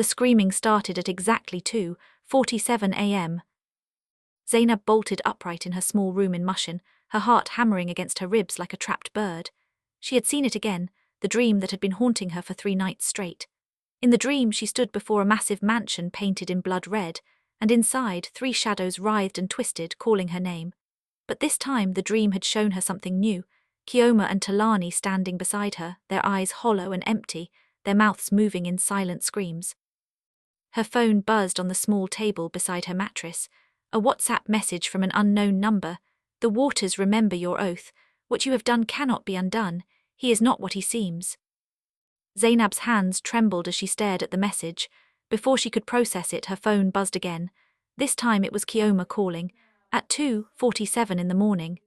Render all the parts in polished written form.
The screaming started at exactly 2:47 a.m. Zainab bolted upright in her small room in Mushin, her heart hammering against her ribs like a trapped bird. She had seen it again, the dream that had been haunting her for 3 nights straight. In the dream she stood before a massive mansion painted in blood red, and inside 3 shadows writhed and twisted, calling her name. But this time the dream had shown her something new, Kioma and Talani standing beside her, their eyes hollow and empty, their mouths moving in silent screams. Her phone buzzed on the small table beside her mattress, a WhatsApp message from an unknown number. The waters remember your oath. What you have done cannot be undone. He is not what he seems. Zainab's hands trembled as she stared at the message. Before she could process it, her phone buzzed again. This time it was Kioma calling, at 2:47 in the morning.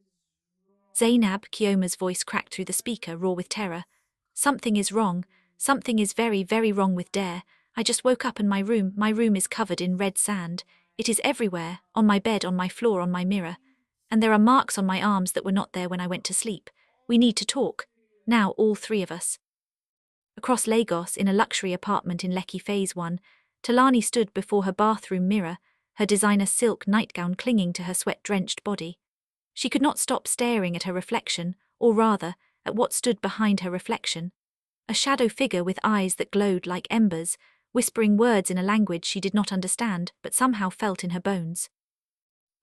Zainab, Kioma's voice cracked through the speaker, raw with terror. Something is wrong. Something is very, very wrong with Dare. I just woke up and my room is covered in red sand. It is everywhere, on my bed, on my floor, on my mirror. And there are marks on my arms that were not there when I went to sleep. We need to talk. Now, all 3 of us. Across Lagos, in a luxury apartment in Lekki Phase 1, Talani stood before her bathroom mirror, her designer silk nightgown clinging to her sweat-drenched body. She could not stop staring at her reflection, or rather, at what stood behind her reflection. A shadow figure with eyes that glowed like embers, whispering words in a language she did not understand but somehow felt in her bones.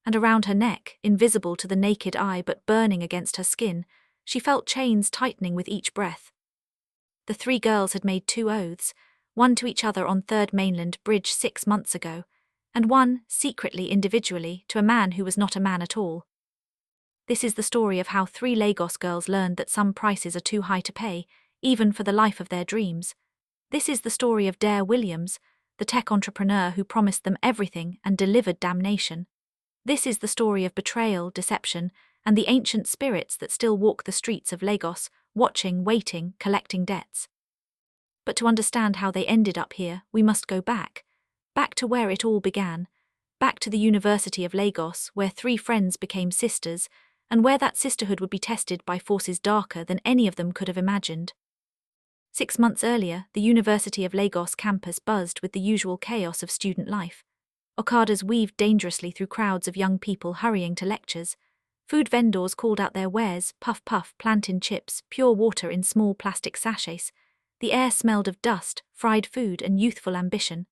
And around her neck, invisible to the naked eye but burning against her skin, she felt chains tightening with each breath. The 3 girls had made 2 oaths, one to each other on Third Mainland Bridge 6 months ago, and one, secretly, individually, to a man who was not a man at all. This is the story of how 3 Lagos girls learned that some prices are too high to pay, even for the life of their dreams. This is the story of Dare Williams, the tech entrepreneur who promised them everything and delivered damnation. This is the story of betrayal, deception, and the ancient spirits that still walk the streets of Lagos, watching, waiting, collecting debts. But to understand how they ended up here, we must go back to where it all began, back to the University of Lagos, where 3 friends became sisters, and where that sisterhood would be tested by forces darker than any of them could have imagined. 6 months earlier, the University of Lagos campus buzzed with the usual chaos of student life. Okadas weaved dangerously through crowds of young people hurrying to lectures. Food vendors called out their wares, puff puff, plantain chips, pure water in small plastic sachets. The air smelled of dust, fried food, and youthful ambition.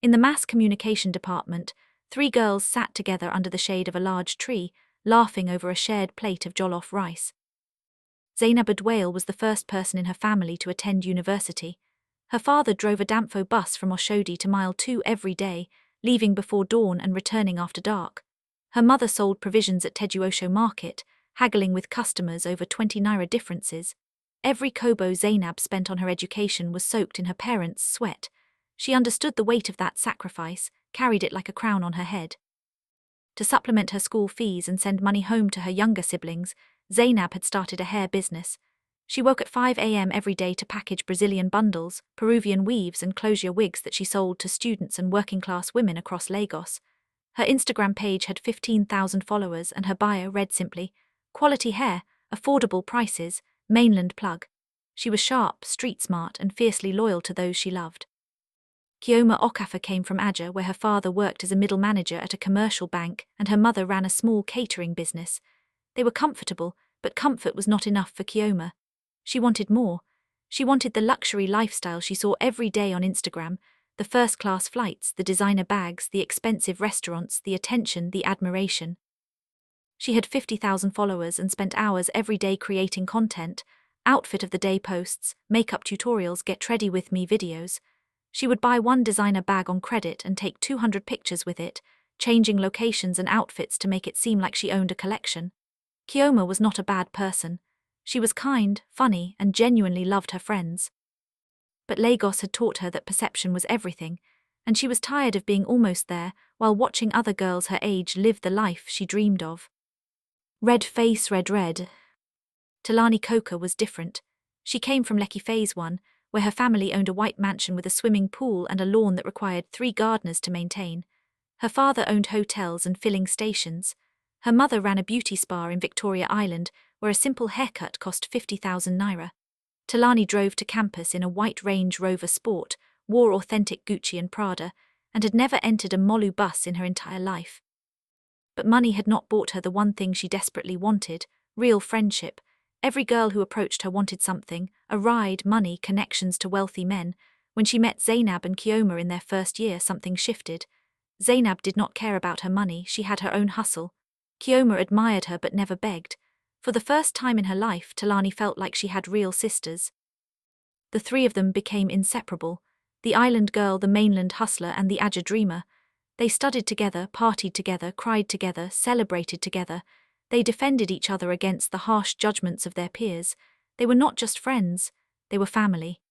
In the mass communication department, 3 girls sat together under the shade of a large tree, laughing over a shared plate of jollof rice. Zainab Adwail was the first person in her family to attend university. Her father drove a Damfo bus from Oshodi to Mile 2 every day, leaving before dawn and returning after dark. Her mother sold provisions at Tejuosho Market, haggling with customers over 20 naira differences. Every kobo Zainab spent on her education was soaked in her parents' sweat. She understood the weight of that sacrifice, carried it like a crown on her head. To supplement her school fees and send money home to her younger siblings, Zainab had started a hair business. She woke at 5 a.m. every day to package Brazilian bundles, Peruvian weaves and closure wigs that she sold to students and working-class women across Lagos. Her Instagram page had 15,000 followers and her bio read simply, "Quality hair, affordable prices, mainland plug." She was sharp, street-smart and fiercely loyal to those she loved. Kioma Okafor came from Aja, where her father worked as a middle manager at a commercial bank and her mother ran a small catering business. They were comfortable, but comfort was not enough for Kioma. She wanted more. She wanted the luxury lifestyle she saw every day on Instagram, the first-class flights, the designer bags, the expensive restaurants, the attention, the admiration. She had 50,000 followers and spent hours every day creating content, outfit of the day posts, makeup tutorials, get ready with me videos. She would buy one designer bag on credit and take 200 pictures with it, changing locations and outfits to make it seem like she owned a collection. Kioma was not a bad person. She was kind, funny, and genuinely loved her friends. But Lagos had taught her that perception was everything, and she was tired of being almost there while watching other girls her age live the life she dreamed of. Red face, red. Talani Coker was different. She came from Lekki Phase 1, where her family owned a white mansion with a swimming pool and a lawn that required 3 gardeners to maintain. Her father owned hotels and filling stations. Her mother ran a beauty spa in Victoria Island, where a simple haircut cost 50,000 naira. Talani drove to campus in a white Range Rover Sport, wore authentic Gucci and Prada, and had never entered a Molu bus in her entire life. But money had not bought her the one thing she desperately wanted: real friendship. Every girl who approached her wanted something: a ride, money, connections to wealthy men. When she met Zainab and Kioma in their first year, something shifted. Zainab did not care about her money, she had her own hustle. Kioma admired her but never begged. For the first time in her life, Talani felt like she had real sisters. The three of them became inseparable: the island girl, the mainland hustler, and the Aja dreamer. They studied together, partied together, cried together, celebrated together. They defended each other against the harsh judgments of their peers. They were not just friends, they were family.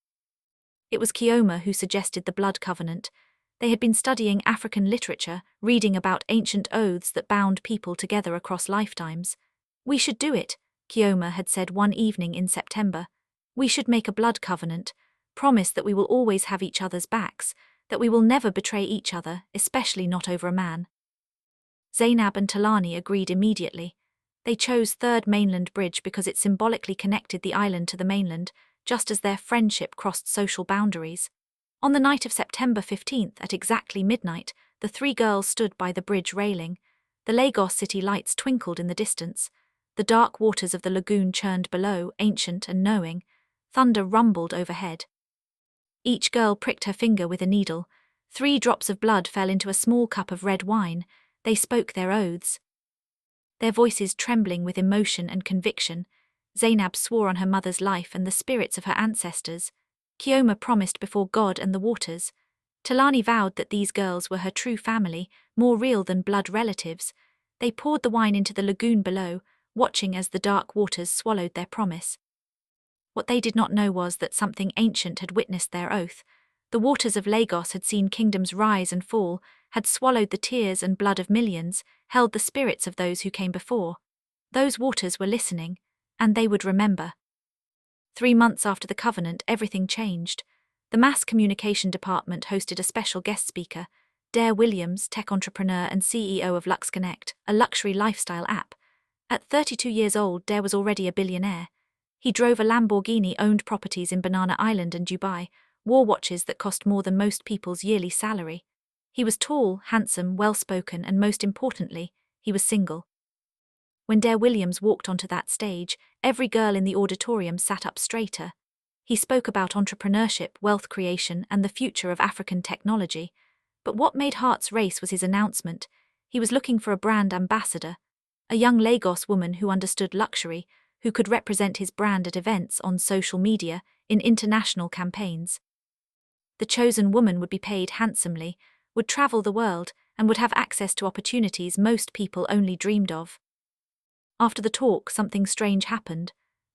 It was Kioma who suggested the blood covenant. They had been studying African literature, reading about ancient oaths that bound people together across lifetimes. "We should do it," Kioma had said one evening in September. "We should make a blood covenant, promise that we will always have each other's backs, that we will never betray each other, especially not over a man." Zainab and Talani agreed immediately. They chose Third Mainland Bridge because it symbolically connected the island to the mainland, just as their friendship crossed social boundaries. On the night of September 15th, at exactly midnight, the three girls stood by the bridge railing. The Lagos city lights twinkled in the distance. The dark waters of the lagoon churned below, ancient and knowing. Thunder rumbled overhead. Each girl pricked her finger with a needle. 3 drops of blood fell into a small cup of red wine. They spoke their oaths, their voices trembling with emotion and conviction. Zainab swore on her mother's life and the spirits of her ancestors. Kioma promised before God and the waters. Talani vowed that these girls were her true family, more real than blood relatives. They poured the wine into the lagoon below, watching as the dark waters swallowed their promise. What they did not know was that something ancient had witnessed their oath. The waters of Lagos had seen kingdoms rise and fall, had swallowed the tears and blood of millions, held the spirits of those who came before. Those waters were listening, and they would remember. 3 months after the covenant, everything changed. The mass communication department hosted a special guest speaker, Dare Williams, tech entrepreneur and CEO of LuxConnect, a luxury lifestyle app. At 32 years old, Dare was already a billionaire. He drove a Lamborghini, owned properties in Banana Island and Dubai, wore watches that cost more than most people's yearly salary. He was tall, handsome, well-spoken, and most importantly, he was single. When Dare Williams walked onto that stage, every girl in the auditorium sat up straighter. He spoke about entrepreneurship, wealth creation, and the future of African technology. But what made hearts race was his announcement. He was looking for a brand ambassador, a young Lagos woman who understood luxury, who could represent his brand at events, on social media, in international campaigns. The chosen woman would be paid handsomely, would travel the world, and would have access to opportunities most people only dreamed of. After the talk, something strange happened.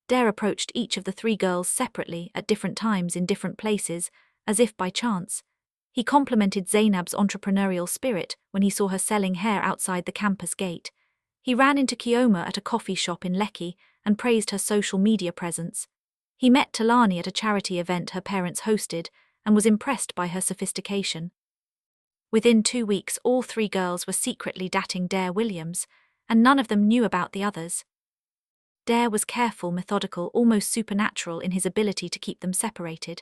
Dare approached each of the 3 girls separately, at different times in different places, as if by chance. He complimented Zainab's entrepreneurial spirit when he saw her selling hair outside the campus gate. He ran into Kioma at a coffee shop in Lekki and praised her social media presence. He met Talani at a charity event her parents hosted and was impressed by her sophistication. Within 2 weeks, all 3 girls were secretly dating Dare Williams, and none of them knew about the others. Dare was careful, methodical, almost supernatural in his ability to keep them separated.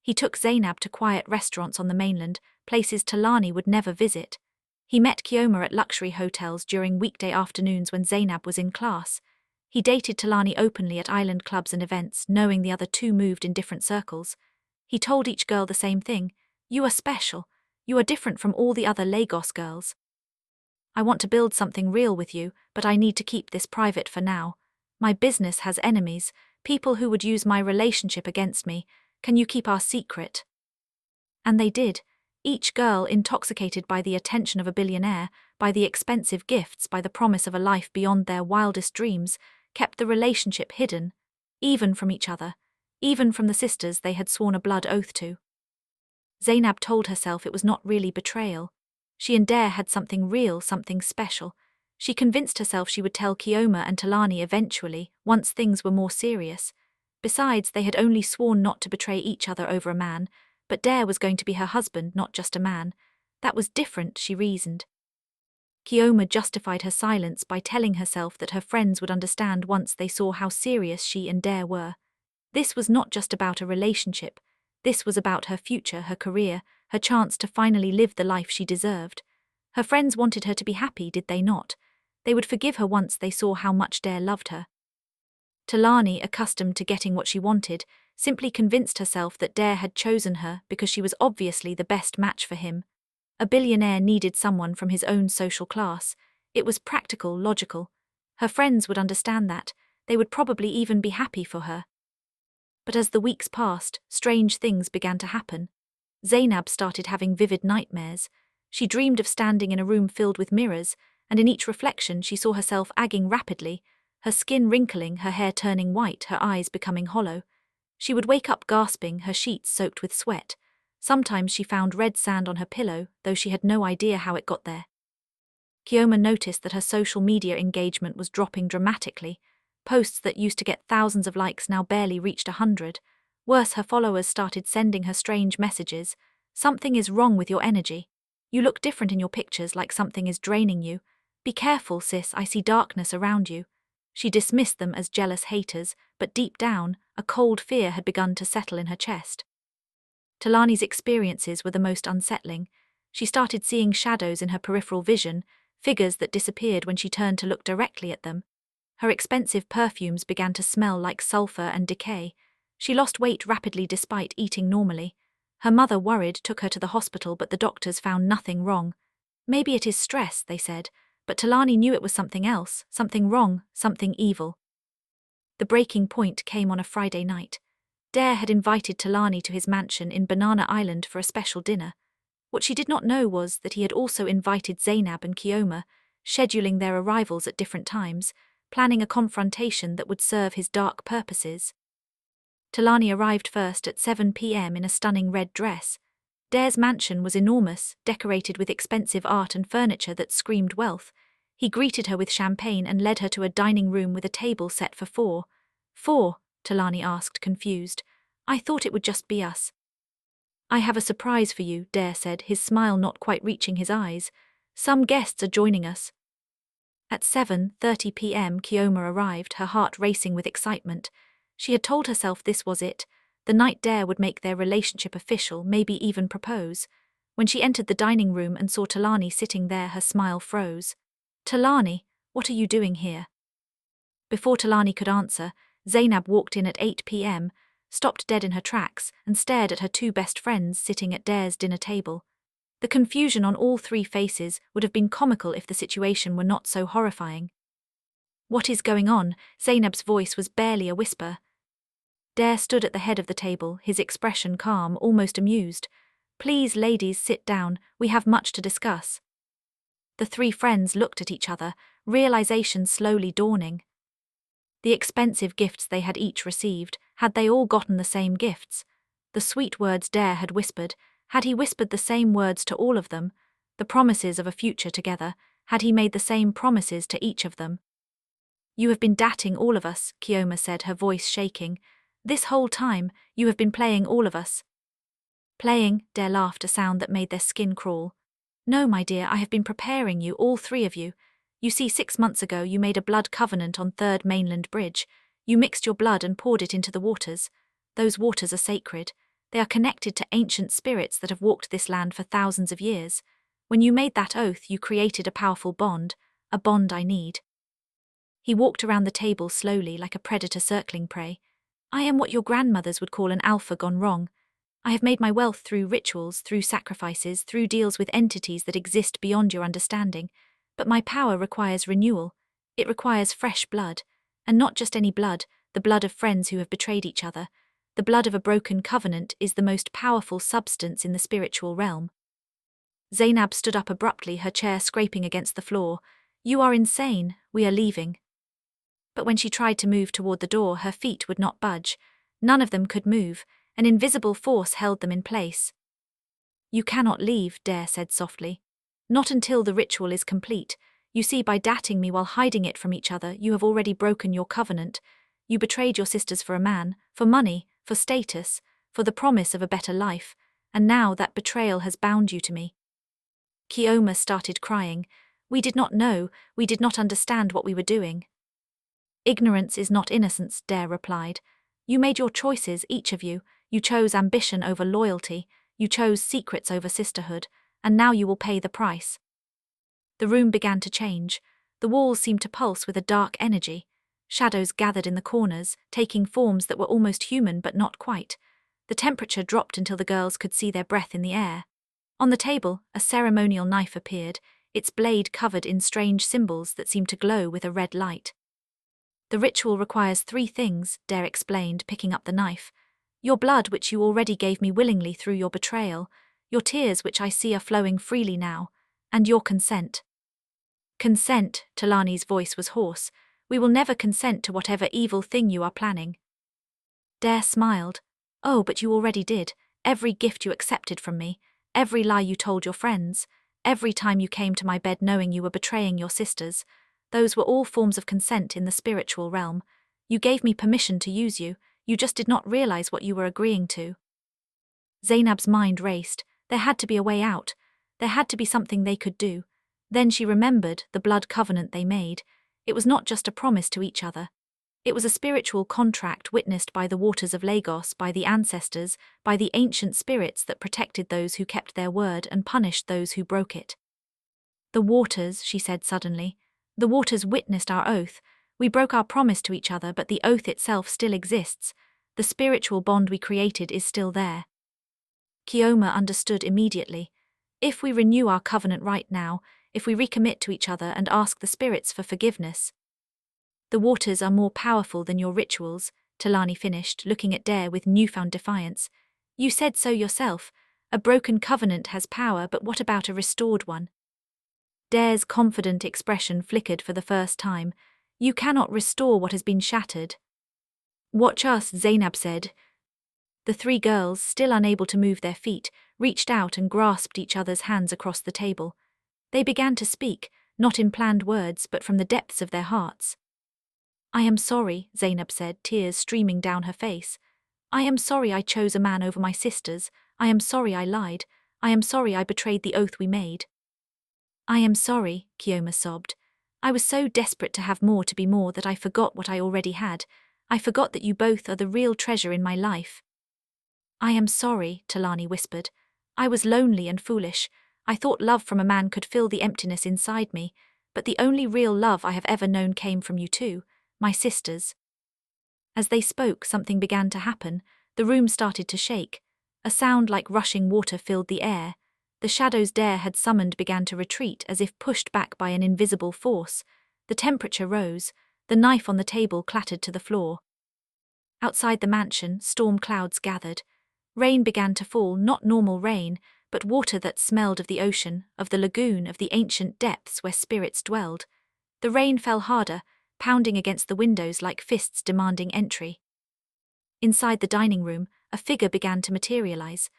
He took Zainab to quiet restaurants on the mainland, places Talani would never visit. He met Kioma at luxury hotels during weekday afternoons when Zainab was in class. He dated Talani openly at island clubs and events, knowing the other 2 moved in different circles. He told each girl the same thing: "You are special. You are different from all the other Lagos girls. I want to build something real with you, but I need to keep this private for now. My business has enemies, people who would use my relationship against me. Can you keep our secret?" And they did. Each girl, intoxicated by the attention of a billionaire, by the expensive gifts, by the promise of a life beyond their wildest dreams, kept the relationship hidden, even from each other, even from the sisters they had sworn a blood oath to. Zainab told herself it was not really betrayal. She and Dare had something real, something special. She convinced herself she would tell Kioma and Talani eventually, once things were more serious. Besides, they had only sworn not to betray each other over a man, but Dare was going to be her husband, not just a man. That was different, she reasoned. Kioma justified her silence by telling herself that her friends would understand once they saw how serious she and Dare were. This was not just about a relationship. This was about her future, her career, her chance to finally live the life she deserved. Her friends wanted her to be happy, did they not? They would forgive her once they saw how much Dare loved her. Talani, accustomed to getting what she wanted, simply convinced herself that Dare had chosen her because she was obviously the best match for him. A billionaire needed someone from his own social class. It was practical, logical. Her friends would understand that. They would probably even be happy for her. But as the weeks passed, strange things began to happen. Zainab started having vivid nightmares. She dreamed of standing in a room filled with mirrors, and in each reflection she saw herself aging rapidly, her skin wrinkling, her hair turning white, her eyes becoming hollow. She would wake up gasping, her sheets soaked with sweat. Sometimes she found red sand on her pillow, though she had no idea how it got there. Kioma noticed that her social media engagement was dropping dramatically. Posts that used to get thousands of likes now barely reached 100. Worse, her followers started sending her strange messages. Something is wrong with your energy. You look different in your pictures, like something is draining you. Be careful, sis, I see darkness around you. She dismissed them as jealous haters, but deep down, a cold fear had begun to settle in her chest. Talani's experiences were the most unsettling. She started seeing shadows in her peripheral vision, figures that disappeared when she turned to look directly at them. Her expensive perfumes began to smell like sulfur and decay. She lost weight rapidly despite eating normally. Her mother, worried, took her to the hospital, but the doctors found nothing wrong. Maybe it is stress, they said, but Talani knew it was something else, something wrong, something evil. The breaking point came on a Friday night. Dare had invited Talani to his mansion in Banana Island for a special dinner. What she did not know was that he had also invited Zainab and Kioma, scheduling their arrivals at different times, planning a confrontation that would serve his dark purposes. Talani arrived first at 7 p.m. in a stunning red dress. Dare's mansion was enormous, decorated with expensive art and furniture that screamed wealth. He greeted her with champagne and led her to a dining room with a table set for four. "Four?" Talani asked, confused. "I thought it would just be us." "I have a surprise for you," Dare said, his smile not quite reaching his eyes. "Some guests are joining us." At 7:30 p.m. Kioma arrived, her heart racing with excitement. She had told herself this was it. The night Dare would make their relationship official, maybe even propose. When she entered the dining room and saw Talani sitting there, her smile froze. "Talani, what are you doing here?" Before Talani could answer, Zainab walked in at 8 p.m., stopped dead in her tracks, and stared at her two best friends sitting at Dare's dinner table. The confusion on all three faces would have been comical if the situation were not so horrifying. "What is going on?" Zainab's voice was barely a whisper. Dare stood at the head of the table, his expression calm, almost amused. "Please, ladies, sit down, we have much to discuss." The three friends looked at each other, realization slowly dawning. The expensive gifts they had each received, had they all gotten the same gifts? The sweet words Dare had whispered, had he whispered the same words to all of them? The promises of a future together, had he made the same promises to each of them? "You have been dating all of us," Kioma said, her voice shaking. "This whole time, you have been playing all of us." "Playing?" Dare laughed, a sound that made their skin crawl. "No, my dear, I have been preparing you, all three of you. You see, 6 months ago you made a blood covenant on Third Mainland Bridge. You mixed your blood and poured it into the waters. Those waters are sacred. They are connected to ancient spirits that have walked this land for thousands of years. When you made that oath, you created a powerful bond, a bond I need." He walked around the table slowly, like a predator circling prey. "I am what your grandmothers would call an alpha gone wrong. I have made my wealth through rituals, through sacrifices, through deals with entities that exist beyond your understanding. But my power requires renewal. It requires fresh blood. And not just any blood, the blood of friends who have betrayed each other. The blood of a broken covenant is the most powerful substance in the spiritual realm." Zainab stood up abruptly, her chair scraping against the floor. "You are insane. We are leaving." But when she tried to move toward the door, her feet would not budge. None of them could move. An invisible force held them in place. "You cannot leave," Dare said softly. "Not until the ritual is complete. You see, by dating me while hiding it from each other, you have already broken your covenant. You betrayed your sisters for a man, for money, for status, for the promise of a better life, and now that betrayal has bound you to me." Kioma started crying. "We did not know, we did not understand what we were doing." "Ignorance is not innocence," Dare replied. "You made your choices, each of you. You chose ambition over loyalty, you chose secrets over sisterhood, and now you will pay the price. The room began to change. The walls seemed to pulse with a dark energy. Shadows gathered in the corners, taking forms that were almost human but not quite. The temperature dropped until the girls could see their breath in the air. On the table, a ceremonial knife appeared, its blade covered in strange symbols that seemed to glow with a red light. The ritual requires 3 things, Dare explained, picking up the knife. Your blood, which you already gave me willingly through your betrayal, your tears, which I see are flowing freely now, and your consent. Consent, Talani's voice was hoarse. We will never consent to whatever evil thing you are planning. Dare smiled. Oh, but you already did. Every gift you accepted from me, every lie you told your friends, every time you came to my bed knowing you were betraying your sisters, those were all forms of consent in the spiritual realm. You gave me permission to use you, you just did not realize what you were agreeing to. Zainab's mind raced. There had to be a way out. There had to be something they could do. Then she remembered the blood covenant they made. It was not just a promise to each other. It was a spiritual contract witnessed by the waters of Lagos, by the ancestors, by the ancient spirits that protected those who kept their word and punished those who broke it. The waters, she said suddenly. The waters witnessed our oath. We broke our promise to each other, but the oath itself still exists. The spiritual bond we created is still there. Kioma understood immediately. If we renew our covenant right now, if we recommit to each other and ask the spirits for forgiveness. The waters are more powerful than your rituals, Talani finished, looking at Dare with newfound defiance. You said so yourself. A broken covenant has power, but what about a restored one? Dare's confident expression flickered for the first time. You cannot restore what has been shattered. Watch us, Zainab said. The 3 girls, still unable to move their feet, reached out and grasped each other's hands across the table. They began to speak, not in planned words, but from the depths of their hearts. I am sorry, Zainab said, tears streaming down her face. I am sorry I chose a man over my sisters. I am sorry I lied. I am sorry I betrayed the oath we made. I am sorry, Kioma sobbed. I was so desperate to have more to be more that I forgot what I already had. I forgot that you both are the real treasure in my life. I am sorry, Talani whispered. I was lonely and foolish. I thought love from a man could fill the emptiness inside me, but the only real love I have ever known came from you two, my sisters. As they spoke, something began to happen. The room started to shake. A sound like rushing water filled the air. The shadows Dare had summoned began to retreat as if pushed back by an invisible force. The temperature rose. The knife on the table clattered to the floor. Outside the mansion, storm clouds gathered. Rain began to fall, not normal rain, but water that smelled of the ocean, of the lagoon, of the ancient depths where spirits dwelled. The rain fell harder, pounding against the windows like fists demanding entry. Inside the dining room, a figure began to materialize.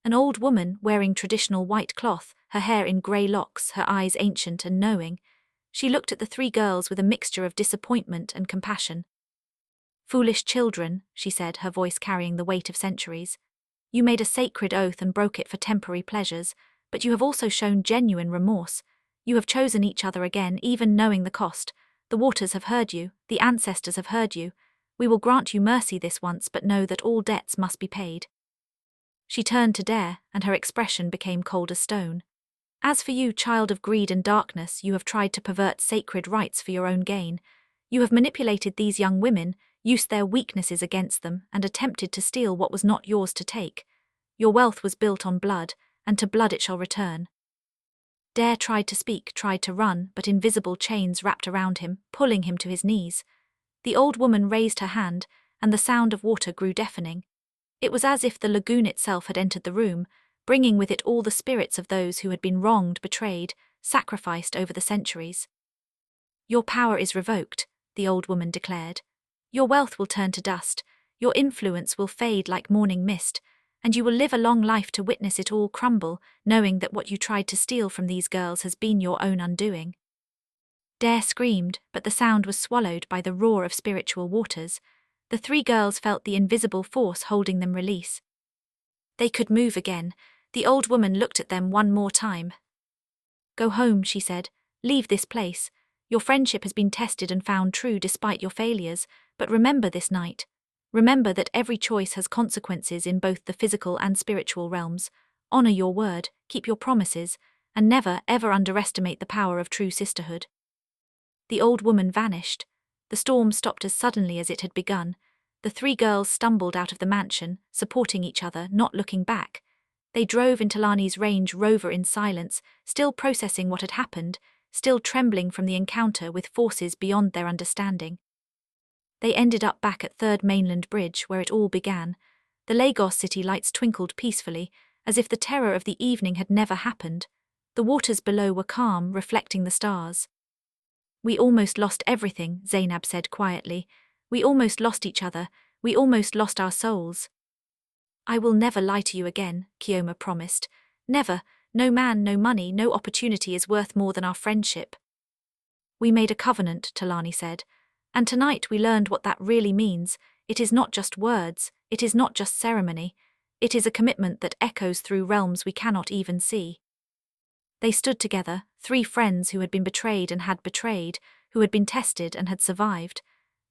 An old woman wearing traditional white cloth, her hair in grey locks, her eyes ancient and knowing. She looked at the 3 girls with a mixture of disappointment and compassion. Foolish children, she said, her voice carrying the weight of centuries. You made a sacred oath and broke it for temporary pleasures, but you have also shown genuine remorse. You have chosen each other again, even knowing the cost. The waters have heard you, the ancestors have heard you. We will grant you mercy this once, but know that all debts must be paid. She turned to Dare, and her expression became cold as stone. As for you, child of greed and darkness, you have tried to pervert sacred rites for your own gain. You have manipulated these young women, used their weaknesses against them, and attempted to steal what was not yours to take. Your wealth was built on blood, and to blood it shall return. Dare tried to speak, tried to run, but invisible chains wrapped around him, pulling him to his knees. The old woman raised her hand, and the sound of water grew deafening. It was as if the lagoon itself had entered the room, bringing with it all the spirits of those who had been wronged, betrayed, sacrificed over the centuries. Your power is revoked, the old woman declared. Your wealth will turn to dust, your influence will fade like morning mist, and you will live a long life to witness it all crumble, knowing that what you tried to steal from these girls has been your own undoing. Dare screamed, but the sound was swallowed by the roar of spiritual waters. The 3 girls felt the invisible force holding them release. They could move again. The old woman looked at them one more time. Go home, she said. Leave this place. Your friendship has been tested and found true despite your failures, but remember this night. Remember that every choice has consequences in both the physical and spiritual realms. Honor your word, keep your promises, and never, ever underestimate the power of true sisterhood. The old woman vanished. The storm stopped as suddenly as it had begun. The three girls stumbled out of the mansion, supporting each other, not looking back. They drove into Lani's Range Rover in silence, still processing what had happened, still trembling from the encounter with forces beyond their understanding. They ended up back at Third Mainland Bridge, where it all began. The Lagos city lights twinkled peacefully, as if the terror of the evening had never happened. The waters below were calm, reflecting the stars. "We almost lost everything," Zainab said quietly. "We almost lost each other. We almost lost our souls." "I will never lie to you again," Kioma promised. "Never. No man, no money, no opportunity is worth more than our friendship." "We made a covenant," Talani said. "And tonight we learned what that really means. It is not just words, it is not just ceremony. It is a commitment that echoes through realms we cannot even see." They stood together, three friends who had been betrayed and had betrayed, who had been tested and had survived.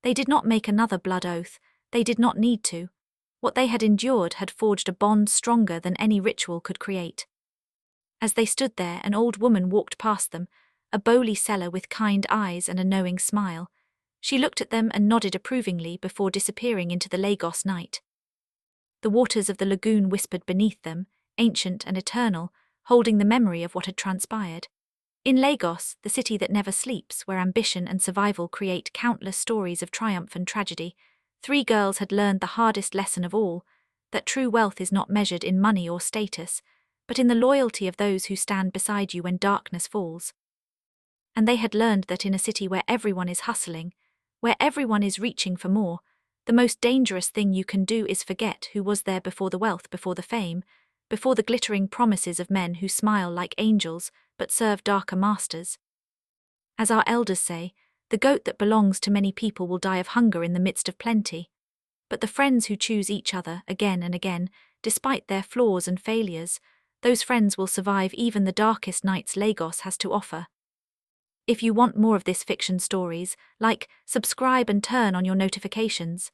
They did not make another blood oath. They did not need to. What they had endured had forged a bond stronger than any ritual could create. As they stood there, an old woman walked past them, a bowly seller with kind eyes and a knowing smile. She looked at them and nodded approvingly before disappearing into the Lagos night. The waters of the lagoon whispered beneath them, ancient and eternal, holding the memory of what had transpired. In Lagos, the city that never sleeps, where ambition and survival create countless stories of triumph and tragedy, three girls had learned the hardest lesson of all, that true wealth is not measured in money or status, but in the loyalty of those who stand beside you when darkness falls. And they had learned that in a city where everyone is hustling, where everyone is reaching for more, the most dangerous thing you can do is forget who was there before the wealth, before the fame, before the glittering promises of men who smile like angels but serve darker masters. As our elders say, the goat that belongs to many people will die of hunger in the midst of plenty. But the friends who choose each other again and again, despite their flaws and failures, those friends will survive even the darkest nights Lagos has to offer. If you want more of this fiction stories, like, subscribe and turn on your notifications.